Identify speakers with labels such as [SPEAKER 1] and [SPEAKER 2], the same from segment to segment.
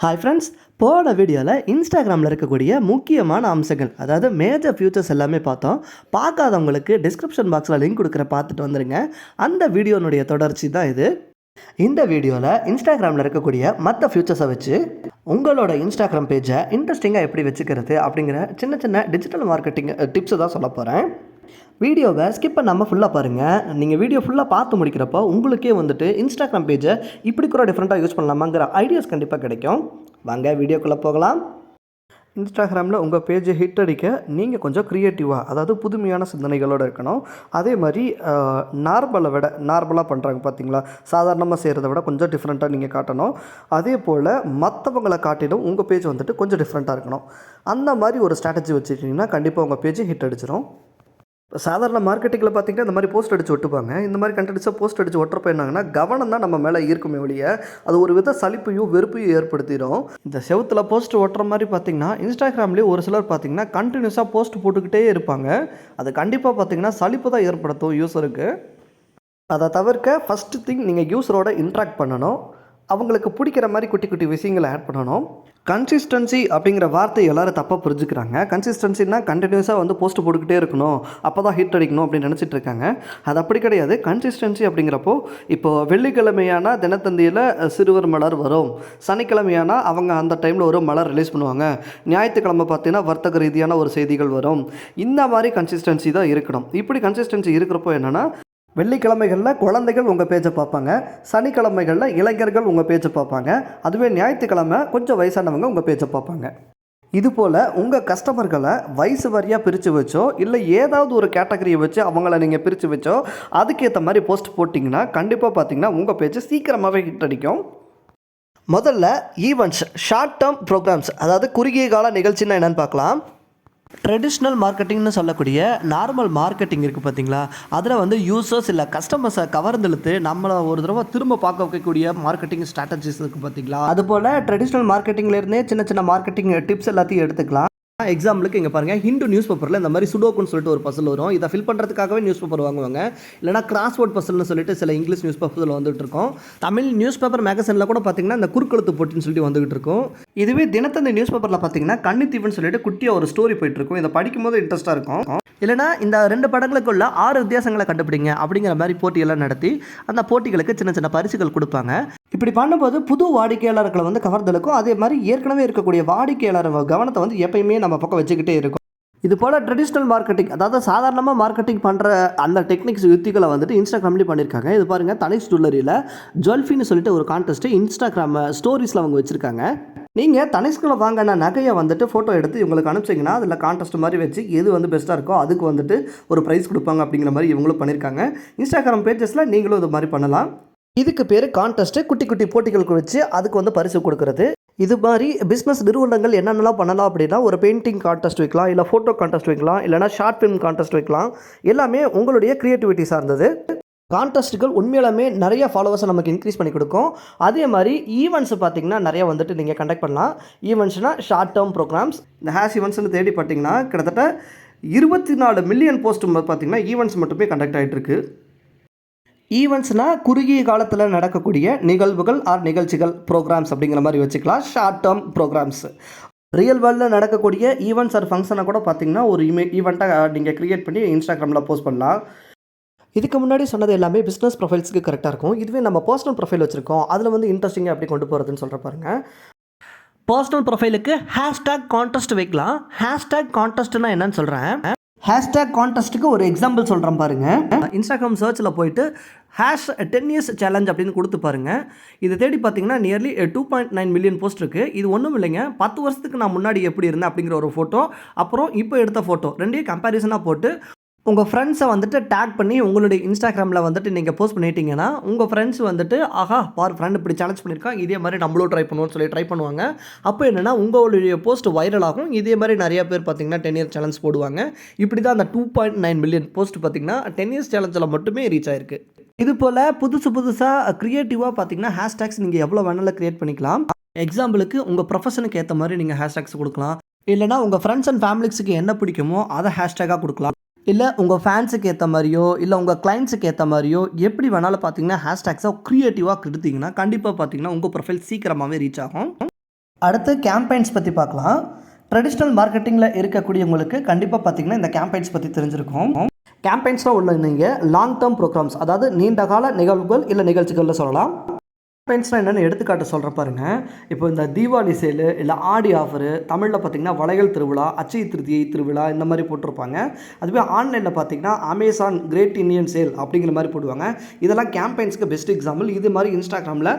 [SPEAKER 1] Hi friends, போன வீடியோவில் இன்ஸ்டாகிராமில் இருக்கக்கூடிய முக்கியமான அம்சங்கள், அதாவது மேஜர் ஃபியூச்சர்ஸ் எல்லாமே பார்த்தோம். பார்க்காதவங்களுக்கு டிஸ்கிரிப்ஷன் பாக்ஸில் லிங்க் கொடுக்குற பார்த்துட்டு வந்துடுங்க. அந்த வீடியோனுடைய தொடர்ச்சி தான் இது. இந்த வீடியோவில் இன்ஸ்டாகிராமில் இருக்கக்கூடிய மற்ற ஃபியூச்சர்ஸை வச்சு உங்களோட இன்ஸ்டாகிராம் பேஜை இன்ட்ரெஸ்டிங்காக எப்படி வச்சுக்கிறது அப்படிங்கிற சின்ன சின்ன டிஜிட்டல் மார்க்கெட்டிங் டிப்ஸை தான் சொல்ல போகிறேன். வீடியோவை ஸ்கிப் பண்ணாமல் ஃபுல்லாக பாருங்கள். நீங்கள் வீடியோ ஃபுல்லாக பார்த்து முடிக்கிறப்போ உங்களுக்கே வந்துட்டு இன்ஸ்டாகிராம் பேஜை இப்படி கூட டிஃப்ரெண்ட்டாக யூஸ் பண்ணலாமாங்கிற ஐடியாஸ் கண்டிப்பாக கிடைக்கும். வாங்க வீடியோக்குள்ளே போகலாம். இன்ஸ்டாகிராமில் உங்கள் பேஜை ஹிட் அடிக்க நீங்கள் கொஞ்சம் க்ரியேட்டிவாக, அதாவது புதுமையான சிந்தனைகளோடு இருக்கணும். அதே மாதிரி நார்மலாக பண்ணுறாங்க பார்த்தீங்களா, சாதாரணமாக செய்கிறத விட கொஞ்சம் டிஃப்ரெண்ட்டாக நீங்கள் காட்டணும். அதே போல் மற்றவங்களை காட்டிலும் உங்கள் பேஜ் வந்துட்டு கொஞ்சம் டிஃப்ரெண்ட்டாக இருக்கணும். அந்த மாதிரி ஒரு ஸ்ட்ராட்டஜி வச்சுக்கிட்டிங்கன்னா கண்டிப்பாக உங்கள் பேஜை ஹிட் அடிச்சிடும். சாதாரண மார்க்கெட்டிங்கில் பார்த்திங்கன்னா இந்த மாதிரி போஸ்ட் அடித்து ஒட்டுப்பாங்க. இந்த மாதிரி கண்டென்ட்ஸாக போஸ்ட் அடித்து ஒட்டுறப்ப என்னாங்கன்னா கவனம் தான் நம்ம மேலே ஈர்க்குமே ஒழிய அது ஒரு வித சலிப்பையும் வெறுப்பையும் ஏற்படுத்திடும். இந்த செவத்தில் போஸ்ட் ஒட்டுற மாதிரி பார்த்திங்கன்னா இன்ஸ்டாகிராம்லேயே ஒரு சிலர் பார்த்திங்கன்னா கண்டினியூஸாக போஸ்ட் போட்டுக்கிட்டே இருப்பாங்க. அது கண்டிப்பாக பார்த்திங்கன்னா சலிப்பு தான் ஏற்படுத்தும் யூஸருக்கு. அதை தவிர்க்க ஃபஸ்ட்டு திங், நீங்கள் யூஸரோட இன்ட்ராக்ட் பண்ணணும். அவங்களுக்கு பிடிக்கிற மாதிரி குட்டி குட்டி விஷயங்களை ஆட் பண்ணணும். கன்சிஸ்டன்சி அப்படிங்கிற வார்த்தை எல்லோரும் தப்பாக புரிஞ்சுக்கிறாங்க. கன்சிஸ்டன்சின்னா கண்டினியூஸாக வந்து போஸ்ட் போட்டுக்கிட்டே இருக்கணும், அப்போ தான் ஹிட் அடிக்கணும் அப்படின்னு நினச்சிட்டு இருக்காங்க. அது அப்படி கிடையாது. கன்சிஸ்டன்சி அப்படிங்கிறப்போ இப்போது வெள்ளிக்கிழமையான தினத்தந்தியில் சிறுவர் மலர் வரும், சனிக்கிழமையான அவங்க அந்த டைமில் ஒரு மலர் ரிலீஸ் பண்ணுவாங்க, ஞாயிற்றுக்கிழமை பார்த்தீங்கன்னா வர்த்தக ரீதியான ஒரு செய்திகள் வரும். இந்த மாதிரி கன்சிஸ்டன்சி தான் இருக்கணும். இப்படி கன்சிஸ்டன்சி இருக்கிறப்போ என்னென்னா, வெள்ளிக்கிழமைகளில் குழந்தைகள் உங்கள் பேஜை பார்ப்பாங்க, சனிக்கிழமைகளில் இளைஞர்கள் உங்கள் பேஜை பார்ப்பாங்க, அதுவே ஞாயிற்றுக்கிழமை கொஞ்சம் வயசானவங்க உங்கள் பேஜை பார்ப்பாங்க. இதுபோல் உங்கள் கஸ்டமர்களை வயசு வாரியாக பிரித்து வச்சோ இல்லை ஏதாவது ஒரு கேட்டகரியை வச்சு அவங்கள நீங்கள் பிரித்து வச்சோ அதுக்கேற்ற மாதிரி போஸ்ட் போட்டிங்கன்னா கண்டிப்பாக பார்த்தீங்கன்னா உங்கள் பேஜை சீக்கிரமாகவே ஹிட் அடிக்கும். முதல்ல ஈவெண்ட்ஸ், ஷார்ட் டேர்ம் ப்ரோக்ராம்ஸ், அதாவது குறுகிய கால நிகழ்ச்சின்னா என்னென்னு பார்க்கலாம். ட்ரெடிஷ்னல் மார்க்கெட்டிங்னு சொல்லக்கூடிய நார்மல் மார்க்கெட்டிங் இருக்குது பார்த்தீங்களா, அதில் வந்து யூசர்ஸ் இல்லை கஸ்டமர்ஸை கவர்ந்தெழுத்து நம்மளை ஒரு தடவை திரும்ப பார்க்க வைக்கக்கூடிய மார்க்கெட்டிங் ஸ்ட்ராட்டஜிஸ் இருக்குது பார்த்தீங்களா. அதுபோல் ட்ரெடிஷ்னல் மார்க்கெட்டிங்லேருந்தே சின்ன சின்ன மார்க்கெட்டிங் டிப்ஸ் எல்லாத்தையும் எடுத்துக்கலாம். எக்ஸாம்பிளுக்கு இங்கே பாருங்கள், ஹிந்து நியூஸ் பேப்பரில் இந்த மாதிரி சுடோக்குன்னு சொல்லிட்டு ஒரு பசில் வரும். இதை ஃபில் பண்ணுறதுக்காகவே நியூஸ் பேப்பர் வாங்குவாங்க. இல்லைனா கிராஸ்வேர்ட் பசில்னு சொல்லிட்டு சில இங்கிலீஷ் நியூஸ் பேப்பரில் வந்துட்டு இருக்கோம். தமிழ் நியூஸ் பேப்பர் மேகசினில் கூட பார்த்தீங்கன்னா இந்த குறுக்கெழுத்து போட்டின்னு சொல்லிட்டு வந்துகிட்டு இருக்கும். இதுவே தினத்தந்தி நியூஸ் பேப்பரில் பார்த்தீங்கன்னா கன்னித்தீவுன்னு சொல்லிட்டு குட்டியாக ஒரு ஸ்டோரி போயிட்டு இருக்கும். இதை படிக்கும்போது இன்ட்ரெஸ்ட்டாக இருக்கும். இல்லைனா இந்த 2 படங்களுக்குள்ள 6 வித்தியாசங்களை கண்டுபிடிங்க அப்படிங்கிற மாதிரி போட்டியெல்லாம் நடத்தி அந்த போட்டிகளுக்கு சின்ன சின்ன பரிசுகள் கொடுப்பாங்க. இப்படி பண்ணும்போது புது வாடிக்கையாளர்களை வந்து கவர்தலுக்கும், அதே மாதிரி ஏற்கனவே இருக்கக்கூடிய வாடிக்கையாளர் கவனத்தை வந்து எப்பயுமே நம்ம பக்கம் வச்சுக்கிட்டே இருக்கும். இது போல் ட்ரெடிஷ்னல் மார்க்கெட்டிங், அதாவது சாதாரணமாக மார்க்கெட்டிங் பண்ணுற அந்த டெக்னிக்ஸ் யுத்திகளை வந்துட்டு இன்ஸ்டாகிராம்லேயும் பண்ணியிருக்காங்க. இது பாருங்கள், தனிஷ் ஜுவல்லரியில் ஜுவல்ஃபின்னு சொல்லிட்டு ஒரு கான்டெஸ்ட்டு இன்ஸ்டாகிராம் ஸ்டோரிஸில் அவங்க வச்சுருக்காங்க. நீங்கள் தனிஷ்குள்ள வாங்கின நகையை வந்துட்டு ஃபோட்டோ எடுத்து இவங்களுக்கு அனுப்பிச்சிங்கன்னா அதில் கான்டெஸ்ட் மாதிரி வச்சு எது வந்து பெஸ்ட்டாக இருக்கோ அதுக்கு வந்துட்டு ஒரு ப்ரைஸ் கொடுப்பாங்க அப்படிங்கிற மாதிரி இவங்களும் பண்ணியிருக்காங்க. இன்ஸ்டாகிராம் பேஜஸில் நீங்களும் இது மாதிரி பண்ணலாம். இதுக்கு பேர் கான்டெஸ்ட்டு. குட்டி குட்டி போட்டிகளுக்கு வச்சு அதுக்கு வந்து பரிசு கொடுக்குறது. இது மாதிரி பிஸ்னஸ் நிறுவனங்கள் என்னென்னலாம் பண்ணலாம் அப்படின்னா, ஒரு பெயிண்டிங் கான்டெஸ்ட் வைக்கலாம், இல்லை ஃபோட்டோ கான்டெஸ்ட் வைக்கலாம், இல்லைனா ஷார்ட் ஃபிலிம் கான்டெஸ்ட் வைக்கலாம். எல்லாமே உங்களுடைய க்ரியேட்டிவிட்டி சார்ந்தது. கான்டெஸ்ட்டுகள் உண்மையிலுமே நிறைய ஃபாலோவர்ஸை நமக்கு இன்க்ரீஸ் பண்ணி கொடுக்கும். அதே மாதிரி ஈவெண்ட்ஸ் பார்த்திங்கன்னா நிறைய வந்துட்டு நீங்கள் கண்டக்ட் பண்ணலாம். ஈவெண்ட்ஸ்னால் ஷார்ட் டேர்ம் ப்ரோக்ராம்ஸ். இந்த ஹேஷ் ஈவெண்ட்ஸ்னு தேடி பார்த்தீங்கன்னா கிட்டத்தட்ட 24 மில்லியன் போஸ்ட் பார்த்திங்கன்னா ஈவெண்ட்ஸ் மட்டுமே கண்டக்ட் ஆகிட்டுருக்கு. ஈவெண்ட்ஸ்னால் குறுகிய காலத்தில் நடக்கக்கூடிய நிகழ்வுகள் ஆர் நிகழ்ச்சிகள், ப்ரோக்ராம்ஸ் அப்படிங்கிற மாதிரி வச்சுக்கலாம். ஷார்ட் டேர்ம் ப்ரோக்ராம்ஸ் ரியல் வேர்ல்டில் நடக்கக்கூடிய ஈவெண்ட்ஸ் ஆர் ஃபங்க்ஷனை கூட பார்த்திங்கன்னா ஒரு ஈவெண்ட்டாக நீங்கள் க்ரியேட் பண்ணி இன்ஸ்டாகிராமில் போஸ்ட் பண்ணலாம். இதுக்கு முன்னாடி சொன்னது எல்லாமே பிஸ்னஸ் ப்ரொஃபைல்ஸுக்கு கரெக்டாக இருக்கும். இதுவே நம்ம பர்சனல் ப்ரொஃபைல் வச்சுருக்கோம், அதில் வந்து இன்ட்ரெஸ்டிங்காக எப்படி கொண்டு போகிறதுன்னு சொல்கிற பாருங்கள். பர்சனல் ப்ரொஃபைலுக்கு ஹேஷ்டேக் கான்டெஸ்ட் வைக்கலாம். ஹேஷ்டேக் கான்டெஸ்ட்னா என்னன்னு சொல்கிறேன். ஹேஷ்டேக் கான்டெஸ்ட்டுக்கு ஒரு எக்ஸாம்பிள் சொல்கிறேன் பாருங்கள். இன்ஸ்டாகிராம் சர்ச்சில் போயிட்டு #10 years சேலஞ்ச் அப்படின்னு கொடுத்து பாருங்கள். இதை தேடி பார்த்தீங்கன்னா நியர்லி 2.9 மில்லியன் போஸ்ட் இருக்குது. இது ஒன்றும் இல்லைங்க, 10 வருஷத்துக்கு நான் முன்னாடி எப்படி இருந்தேன் அப்படிங்கிற ஒரு ஃபோட்டோ, அப்புறம் இப்போ எடுத்த ஃபோட்டோ ரெண்டையும் கம்பேரிசனாக போட்டு உங்கள் ஃப்ரெண்ட்ஸை வந்துட்டு டேக் பண்ணி உங்களுடைய இன்ஸ்டாகிராமில் வந்துட்டு நீங்கள் போஸ்ட் பண்ணிட்டீங்கன்னா உங்கள் ஃப்ரெண்ட்ஸ் வந்துட்டு ஆஹா பார் ஃப்ரெண்ட் இப்படி சேலஞ்ச் பண்ணியிருக்கான், இதே மாதிரி நம்மளும் ட்ரை பண்ணுவோம்னு சொல்லி ட்ரை பண்ணுவாங்க. அப்போ என்னென்னா உங்களுடைய போஸ்ட் வைரல் ஆகும். இதே மாதிரி நிறைய பேர் பார்த்திங்கன்னா 10 years சேலஞ்ச் போடுவாங்க. இப்படி தான் அந்த 2.9 மில்லியன் போஸ்ட் பார்த்திங்கன்னா 10 years சேலஞ்சில் மட்டுமே ரீச் ஆயிருக்கு. இது போல் புதுசாக க்ரியேட்டிவாக பார்த்திங்கன்னா ஹேஷ்டேக்ஸ் நீங்கள் எவ்வளோ வேணாலும் க்ரியேட் பண்ணிக்கலாம். எக்ஸாம்பிளுக்கு உங்கள் ப்ரொஃபஷனுக்கு ஏற்ற மாதிரி நீங்கள் ஹேஷ்டேக்ஸ் கொடுக்கலாம். இல்லைனா உங்கள் ஃப்ரெண்ட்ஸ் அண்ட் ஃபேமிலிஸுக்கு என்ன பிடிக்குமோ அதை ஹேஷ்டேக்காக கொடுக்கலாம். இல்லை உங்கள் ஃபேன்ஸுக்கு ஏற்ற மாதிரியோ இல்லை உங்கள் கிளைண்ட்ஸுக்கு ஏற்ற மாதிரியோ எப்படி வேணாலும் பார்த்தீங்கன்னா ஹேஷ்டேக்ஸை க்ரியேட்டிவாக கொடுத்தீங்கன்னா கண்டிப்பாக பார்த்தீங்கன்னா உங்கள் ப்ரொஃபைல் சீக்கிரமாகவே ரீச் ஆகும். அடுத்து கேம்பெயின்ஸ் பற்றி பார்க்கலாம். ட்ரெடிஷ்னல் மார்க்கெட்டிங்கில் இருக்கக்கூடியவங்களுக்கு கண்டிப்பாக பார்த்திங்கன்னா இந்த கேம்பெயின்ஸ் பற்றி தெரிஞ்சிருக்கும். கேம்பெயின்ஸ்னால் உள்ள நீங்கள் லாங் டேர்ம் ப்ரோக்ராம்ஸ், அதாவது நீண்ட கால நிகழ்வுகள் இல்லை நிகழ்ச்சிகள்னு சொல்லலாம். கேம்பெயின்ஸ்னால் என்னென்னு எடுத்துக்காட்டு சொல்கிறேன் பாருங்கள். இப்போ இந்த தீபாவளி சேலு இல்லை ஆடி ஆஃபரு, தமிழில் பார்த்திங்கன்னா வளையல் திருவிழா, அச்சய திருதியை திருவிழா இந்த மாதிரி போட்டிருப்பாங்க. அதுவே ஆன்லைனில் பார்த்திங்கன்னா அமேசான் கிரேட் இண்டியன் சேல் அப்படிங்கிற மாதிரி போடுவாங்க. இதெல்லாம் கேம்பெயின்ஸ்க்கு பெஸ்ட் எக்ஸாம்பிள். இது மாதிரி இன்ஸ்டாகிராமில்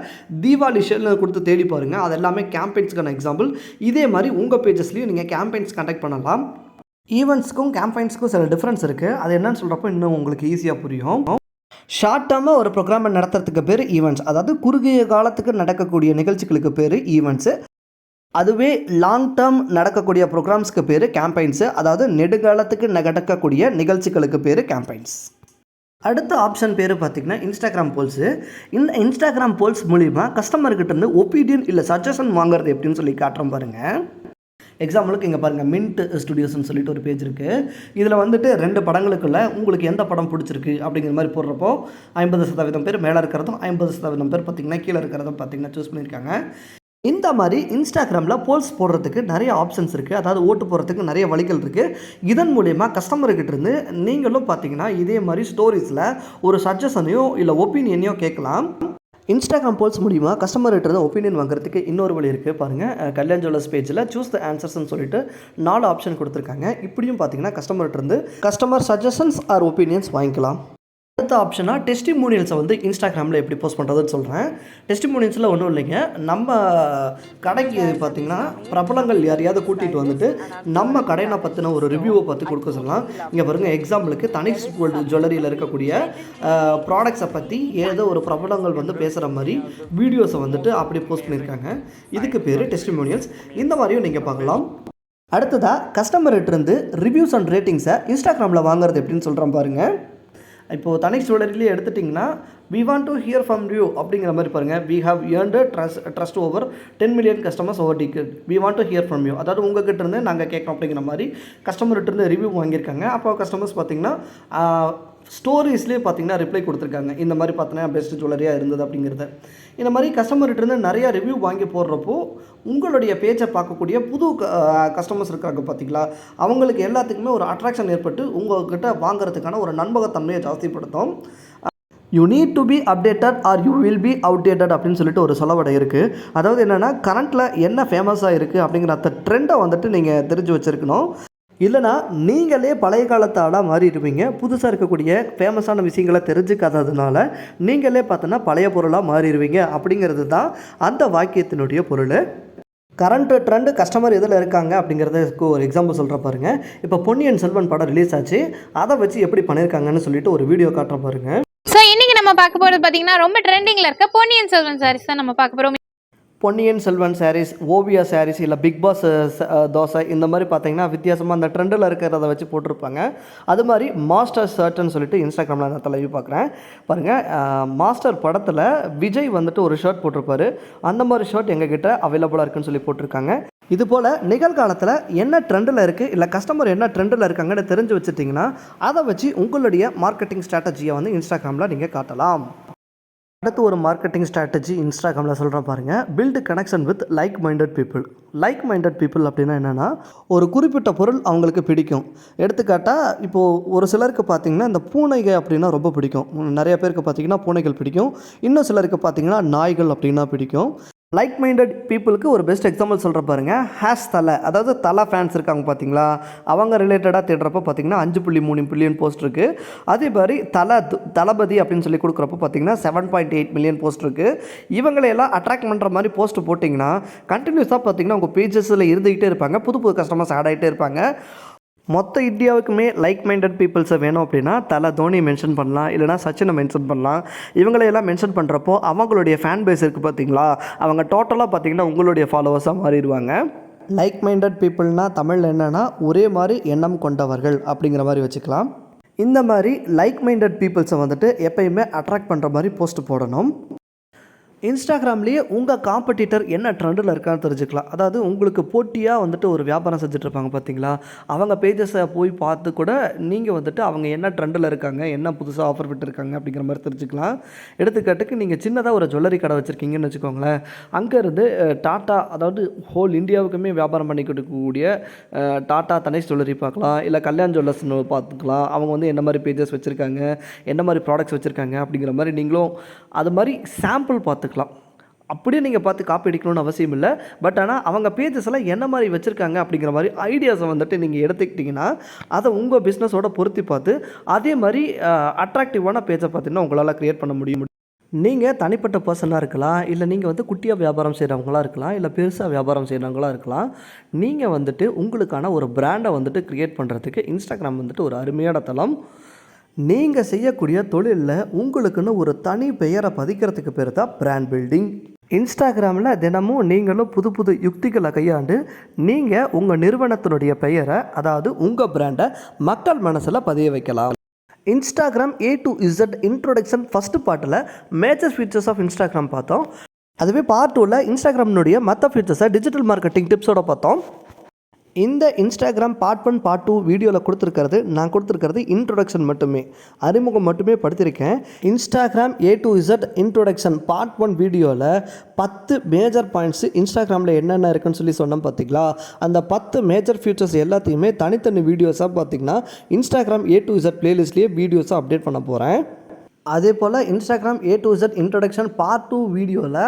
[SPEAKER 1] தீபாவளி சேல்னு கொடுத்து தேடி பாருங்கள். அது எல்லாமே கேம்பெயின்ஸ்க்கான எக்ஸாம்பிள். இதே மாதிரி உங்கள் பேஜஸ்லையும் நீங்கள் கேம்பெயின்ஸ் கண்டக்ட் பண்ணலாம். ஈவெண்ட்ஸ்க்கும் கேம்பெயின்ஸ்க்கும் சில டிஃப்ரென்ஸ் இருக்குது. அது என்னன்னு சொல்கிறப்போ இன்னும் உங்களுக்கு ஈஸியாக புரியும். ஷார்ட் டேர்மாக ஒரு ப்ரோக்ராமை நடத்துறதுக்கு பேர் ஈவெண்ட்ஸ், அதாவது குறுகிய காலத்துக்கு நடக்கக்கூடிய நிகழ்ச்சிகளுக்கு பேர் ஈவெண்ட்ஸு. அதுவே லாங் டேர்ம் நடக்கக்கூடிய ப்ரோக்ராம்ஸ்க்கு பேர் கேம்பெயின்ஸு, அதாவது நெடுகாலத்துக்கு நடக்கக்கூடிய நிகழ்ச்சிகளுக்கு பேர் கேம்பெயின்ஸ். அடுத்த ஆப்ஷன் பேர் பார்த்திங்கன்னா இன்ஸ்டாகிராம் போல்ஸு. இந்த இன்ஸ்டாகிராம் போல்ஸ் மூலிமா கஸ்டமர்கிட்டேருந்து ஒப்பீனியன் இல்லை சஜஷன் வாங்குறது எப்படின்னு சொல்லி காட்டுறோம் பாருங்கள். எக்ஸாம்பிளுக்கு இங்கே பாருங்கள், மின்ட் ஸ்டுடியோஸ்னு சொல்லிட்டு ஒரு பேஜ் இருக்குது. இதில் வந்துட்டு 2 படங்களுக்குள்ள உங்களுக்கு எந்த படம் பிடிச்சிருக்கு அப்படிங்கிற மாதிரி போடுறப்போ 50% பேர் மேலே இருக்கிறதும் 50% பேர் பார்த்திங்கன்னா கீழே இருக்கிறதும் பார்த்திங்கன்னா சூஸ் பண்ணியிருக்காங்க. இந்த மாதிரி இன்ஸ்டாகிராமில் போல்ஸ் போடுறதுக்கு நிறைய ஆப்ஷன்ஸ் இருக்குது, அதாவது ஓட்டு போடுறதுக்கு நிறைய வழிகள் இருக்குது. இதன் மூலயமா கஸ்டமர்கிட்டேருந்து நீங்களும் பார்த்திங்கன்னா இதே மாதிரி ஸ்டோரிஸில் ஒரு சஜஷனையோ இல்லை ஒப்பீனியனையோ கேட்கலாம். இன்ஸ்டாகிராம் போல்ஸ் மூலிமா கஸ்டமர்கிட்ட ஒப்பீனியன் வாங்குறதுக்கு இன்னொரு வழி இருக்குது பாருங்கள். கல்யாண் ஜுவல்லர்ஸ் பேஜில் சூஸ் த ஆன்சர்ஸ்ன்னு சொல்லிட்டு 4 ஆப்ஷன் கொடுத்துருக்காங்க. இப்படியும் பார்த்தீங்கன்னா கஸ்டமர் சஜஷன்ஸ் ஆர் ஒப்பீனியன்ஸ் வாங்கிக்கலாம். அடுத்த ஆப்ஷனாக டெஸ்டிமோனியல்ஸை வந்து இன்ஸ்டாகிராமில் எப்படி போஸ்ட் பண்ணுறதுன்னு சொல்கிறேன். டெஸ்டிமோனியல்ஸில் ஒன்றும் இல்லைங்க, நம்ம கடைக்கு பார்த்திங்கன்னா பிரபலங்கள் யாரையாவது கூட்டிகிட்டு வந்துட்டு நம்ம கடையை பற்றின ஒரு ரிவ்யூவை பற்றி கொடுக்க சொல்லலாம். இங்கே பாருங்கள், எக்ஸாம்பிளுக்கு தனிஷ் ஜுவல்லரியில் இருக்கக்கூடிய ப்ராடக்ட்ஸை பற்றி ஏதோ ஒரு பிரபலங்கள் வந்து பேசுகிற மாதிரி வீடியோஸை வந்துட்டு அப்படி போஸ்ட் பண்ணியிருக்காங்க. இதுக்கு பேர் டெஸ்டிமோனியல்ஸ். இந்த மாதிரியும் நீங்கள் பார்க்கலாம். அடுத்ததாக கஸ்டமர்கிட்டருந்து ரிவ்யூஸ் அண்ட் ரேட்டிங்ஸை இன்ஸ்டாகிராமில் வாங்குறது எப்படின்னு சொல்கிறேன் பாருங்கள். இப்போது தனிஷ் ஜுவல்லரிலேயே எடுத்துட்டிங்கன்னா we want to hear from you அப்படிங்கிற மாதிரி பாருங்கள். we have earned trust over 10 million customers over decade. we want to hear from you, அதாவது உங்ககிட்ட இருந்து நாங்கள் கேட்குறோம் அப்படிங்கிற மாதிரி கஸ்டமர்கிட்ட இருந்து ரிவ்யூ வாங்கியிருக்காங்க. அப்போ கஸ்டமர்ஸ் பார்த்திங்கன்னா ஸ்டோரிஸ்லேயே பார்த்திங்கன்னா ரிப்ளை கொடுத்துருக்காங்க. இந்த மாதிரி பார்த்தீங்கன்னா பெஸ்ட் ஜுவல்லரியாக இருந்தது அப்படிங்கிறத. இந்த மாதிரி கஸ்டமர்கிட்டருந்து நிறையா ரிவ்யூ வாங்கி போடுறப்போ உங்களுடைய பேஜை பார்க்கக்கூடிய புது கஸ்டமர்ஸ் இருக்காங்க பார்த்திங்களா, அவங்களுக்கு எல்லாத்துக்குமே ஒரு அட்ராக்ஷன் ஏற்பட்டு உங்கள்கிட்ட வாங்குறதுக்கான ஒரு நம்பகத்தன்மையை ஜாஸ்திப்படுத்தும். You need to be updated or you will be outdated அப்படின்னு சொல்லிட்டு ஒரு சொலவடை இருக்குது. அதாவது என்னென்னா, கரண்ட்டில் என்ன ஃபேமஸாக இருக்குது அப்படிங்கிற அந்த ட்ரெண்டை வந்துட்டு நீங்கள் தெரிஞ்சு வச்சுருக்கணும். இல்லைனா நீங்களே பழைய காலத்து ஆளாக மாறிடுவீங்க. புதுசாக இருக்கக்கூடிய ஃபேமஸான விஷயங்களை தெரிஞ்சுக்காததுனால நீங்களே பார்த்தோன்னா பழைய பொருளாக மாறிடுவீங்க அப்படிங்கிறது தான் அந்த வாக்கியத்தினுடைய பொருள். கரண்ட் ட்ரெண்டு கஸ்டமர் எதில் இருக்காங்க அப்படிங்கிறதுக்கு ஒரு எக்ஸாம்பிள் சொல்கிற பாருங்கள். இப்போ பொன்னியின் செல்வன் படம் ரிலீஸ் ஆச்சு, அதை வச்சு எப்படி பண்ணியிருக்காங்கன்னு சொல்லிட்டு ஒரு வீடியோ காட்டுற பாருங்கள்.
[SPEAKER 2] ஸோ இன்றைக்கி நம்ம பார்க்க போகிறது பார்த்திங்கன்னா ரொம்ப ட்ரெண்டிங்கில் இருக்க பொன்னியின் செல்வன் சாரீஸ் தான் நம்ம பார்க்க போகிறோம்.
[SPEAKER 1] பொன்னியின் செல்வன் சாரீஸ், ஓவியா சாரீஸ், இல்லை பிக் பாஸ் தோசை, இந்த மாதிரி பார்த்தீங்கன்னா வித்தியாசமாக அந்த ட்ரெண்டில் இருக்கிறத வச்சு போட்டிருப்பாங்க. அது மாதிரி மாஸ்டர் ஷர்ட்டுன்னு சொல்லிட்டு இன்ஸ்டாகிராமில் நான் தலைவி பார்க்குறேன் பாருங்கள். மாஸ்டர் படத்தில் விஜய் வந்துட்டு ஒரு ஷர்ட் போட்டிருப்பாரு. அந்த மாதிரி ஷர்ட் எங்ககிட்ட அவைலபிளாக இருக்குன்னு சொல்லி போட்டிருக்காங்க. இதுபோல் நிகழ்காலத்தில் என்ன ட்ரெண்டில் இருக்குது, இல்லை கஸ்டமர் என்ன ட்ரெண்டில் இருக்காங்கன்னு தெரிஞ்சு வச்சுட்டிங்கன்னா அதை வச்சு உங்களுடைய மார்க்கெட்டிங் ஸ்ட்ராட்டஜியை வந்து இன்ஸ்டாகிராமில் நீங்கள் காட்டலாம். அடுத்து ஒரு மார்க்கெட்டிங் ஸ்ட்ராட்டஜி இன்ஸ்டாகிராமில் சொல்கிறேன் பாருங்கள். Build connection with like minded people. Like minded people அப்படின்னா என்னென்னா, ஒரு குறிப்பிட்ட பொருள் அவங்களுக்கு பிடிக்கும். எடுத்துக்காட்டால் இப்போது ஒரு சிலருக்கு பார்த்திங்கன்னா இந்த பூனைகள் அப்படின்னா ரொம்ப பிடிக்கும். நிறைய பேருக்கு பார்த்திங்கன்னா பூனைகள் பிடிக்கும். இன்னும் சிலருக்கு பார்த்திங்கன்னா நாய்கள் அப்படின்னா பிடிக்கும். லைக் மைண்டட் பீப்புளுக்கு ஒரு பெஸ்ட் எக்ஸாம்பிள் சொல்கிற பாருங்கள். ஹேஷ் தலை, அதாவது தலை ஃபேன்ஸ் இருக்காங்க பார்த்தீங்களா, அவங்க ரிலேட்டடாக தேடுறப்போ பார்த்தீங்கன்னா 5.3 மில்லியன் போஸ்ட் இருக்குது. அதே மாதிரி தளபதி அப்படின்னு சொல்லி கொடுக்குறப்போ பார்த்தீங்கன்னா 7.8 மில்லியன் போஸ்ட் இருக்குது. இவங்களையெல்லாம் அட்ராக்ட் பண்ணுற மாதிரி போஸ்ட் போட்டிங்கன்னா கண்டினியூஸாக பார்த்தீங்கன்னா உங்கள் பேஜஸில் இருந்துக்கிட்டே இருப்பாங்க. புது புது கஸ்டமர்ஸ் ஆட் ஆகிட்டே இருப்பாங்க. மொத்த இந்தியாவுக்குமே லைக் மைண்டட் பீப்புள்ஸை வேணும் அப்படின்னா தலை தோனி மென்ஷன் பண்ணலாம், இல்லைனா சச்சினை மென்ஷன் பண்ணலாம். இவங்களையெல்லாம் மென்ஷன் பண்ணுறப்போ அவங்களுடைய ஃபேன் பேஸ் இருக்குது பார்த்தீங்களா, அவங்க டோட்டலாக பார்த்தீங்கன்னா உங்களுடைய ஃபாலோவர்ஸாக மாறிடுவாங்க. லைக் மைண்டட் பீப்புள்னால் தமிழில் என்னென்னா ஒரே மாதிரி எண்ணம் கொண்டவர்கள் அப்படிங்கிற மாதிரி வச்சுக்கலாம். இந்த மாதிரி லைக் மைண்டட் பீப்புள்ஸை வந்துட்டு எப்பயுமே அட்ராக்ட் பண்ணுற மாதிரி போஸ்ட் போடணும். இன்ஸ்டாகிராம்லேயே உங்கள் காம்படிட்டர் என்ன ட்ரெண்டில் இருக்கான்னு தெரிஞ்சுக்கலாம். அதாவது உங்களுக்கு போட்டியாக வந்துட்டு ஒரு வியாபாரம் செஞ்சுட்ருப்பாங்க பார்த்தீங்களா, அவங்க பேஜஸை போய் பார்த்து கூட நீங்கள் வந்துட்டு அவங்க என்ன ட்ரெண்டில் இருக்காங்க, என்ன புதுசாக ஆஃபர் விட்டுருக்காங்க அப்படிங்கிற மாதிரி தெரிஞ்சுக்கலாம். எடுத்துக்காட்டுக்கு நீங்கள் சின்னதாக ஒரு ஜுவல்லரி கடை வச்சுருக்கீங்கன்னு வச்சுக்கோங்களேன். அங்கேருந்து டாட்டா, அதாவது ஹோல் இந்தியாவுக்குமே வியாபாரம் பண்ணி கொடுக்கக்கூடிய டாட்டா தனேஷ் ஜுவல்லரி பார்க்கலாம், இல்லை கல்யாண் ஜுவல்லர்ஸ்னு பார்த்துக்கலாம். அவங்க வந்து என்ன மாதிரி பேஜஸ் வச்சுருக்காங்க, என்ன மாதிரி ப்ராடக்ட்ஸ் வச்சுருக்காங்க அப்படிங்கிற மாதிரி நீங்களும் அது மாதிரி சாம்பிள் பார்த்துக்கலாம். அப்படியே நீங்கள் பார்த்து காப்பி அடிக்கணும்னு அவசியம் இல்லை. பட் ஆனால் அவங்க பேஜஸ் எல்லாம் என்ன மாதிரி வச்சுருக்காங்க அப்படிங்கிற மாதிரி ஐடியாஸை வந்துட்டு நீங்கள் எடுத்துக்கிட்டிங்கன்னா அதை உங்கள் பிஸ்னஸோட பொருத்தி பார்த்து அதே மாதிரி அட்ராக்டிவான பேஜை பார்த்தீங்கன்னா உங்களால் க்ரியேட் பண்ண முடியும். நீங்கள் தனிப்பட்ட பர்சனாக இருக்கலாம், இல்லை நீங்கள் வந்து குட்டியாக வியாபாரம் செய்கிறவங்களா இருக்கலாம், இல்லை பெருசாக வியாபாரம் செய்கிறவங்களா இருக்கலாம். நீங்கள் வந்துட்டு உங்களுக்கான ஒரு பிராண்டை வந்துட்டு க்ரியேட் பண்ணுறதுக்கு இன்ஸ்டாகிராம் வந்துட்டு ஒரு அருமையான தளம். நீங்கள் செய்யக்கூடிய தொழிலில் உங்களுக்குன்னு ஒரு தனி பெயரை பதிக்கிறதுக்கு பேர் தான் பிராண்ட் பில்டிங். இன்ஸ்டாகிராமில் தினமும் நீங்களும் புது புது யுக்திகளை கையாண்டு நீங்கள் உங்கள் நிறுவனத்தினுடைய பெயரை, அதாவது உங்கள் பிராண்டை மக்கள் மனசில் பதிய வைக்கலாம். Instagram A to Z introduction first பார்ட்டில் மேஜர் ஃபீச்சர்ஸ் ஆஃப் இன்ஸ்டாகிராம் பார்த்தோம். அதுவே பார்ட் 2ல் இன்ஸ்டாகிராமினுடைய மற்ற ஃபீச்சர்ஸை டிஜிட்டல் மார்க்கெட்டிங் டிப்ஸோட பார்த்தோம். இந்த இன்ஸ்டாகிராம் பார்ட் 1 பார்ட் 2 வீடியோவில் நான் கொடுத்துருக்கிறது இன்ட்ரோடக்ஷன் மட்டுமே, அறிமுகம் மட்டுமே படுத்திருக்கேன். Instagram A to Z introduction part 1 வீடியோவில் 10 மேஜர் பாயிண்ட்ஸு இன்ஸ்டாகிராமில் என்னென்ன இருக்குன்னு சொல்லி சொன்னோம் பார்த்தீங்களா. அந்த 10 மேஜர் ஃபீச்சர்ஸ் எல்லாத்தையுமே தனித்தனி வீடியோஸாக பார்த்திங்கன்னா இன்ஸ்டாகிராம் A to Z பிளேலிஸ்ட்லேயே வீடியோஸாக அப்டேட் பண்ண போகிறேன். அதே போல் Instagram A to Z introduction part 2 வீடியோவில்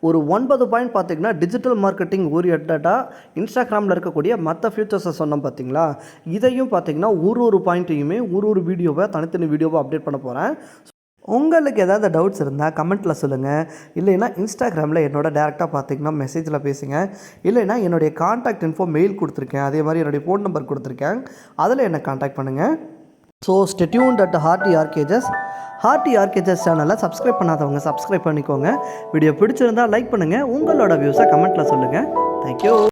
[SPEAKER 1] ஒரு 9 பாயிண்ட் பார்த்திங்கன்னா டிஜிட்டல் மார்க்கெட்டிங் ஓரியன்டாக இன்ஸ்டாகிராமில் இருக்கக்கூடிய மற்ற ஃபியூச்சர்ஸை சொன்னோம் பார்த்தீங்களா. இதையும் பார்த்திங்கன்னா ஒரு பாயிண்ட்டையுமே ஒரு வீடியோவை தனித்தனி வீடியோவை அப்டேட் பண்ண போகிறேன். உங்களுக்கு ஏதாவது டவுட்ஸ் இருந்தால் கமெண்ட்டில் சொல்லுங்கள். இல்லைன்னா இன்ஸ்டாகிராமில் என்னோட டேரெக்டாக பார்த்திங்கன்னா மெசேஜில் பேசுங்க. இல்லைன்னா என்னுடைய கான்டாக்ட் இன்ஃபோ மெயில் கொடுத்துருக்கேன், அதே மாதிரி என்னுடைய ஃபோன் நம்பர் கொடுத்துருக்கேன், அதில் என்னை கான்டாக்ட் பண்ணுங்கள். So stay tuned at HEARTY RKJAS. HEARTY RKJAS சேனலை சப்ஸ்கிரைப் பண்ணாதவங்க சப்ஸ்கிரைப் பண்ணிக்கோங்க. வீடியோ பிடிச்சிருந்தால் லைக் பண்ணுங்கள். உங்களோட வியூஸை கமெண்ட்டில் சொல்லுங்கள். தேங்க்யூ.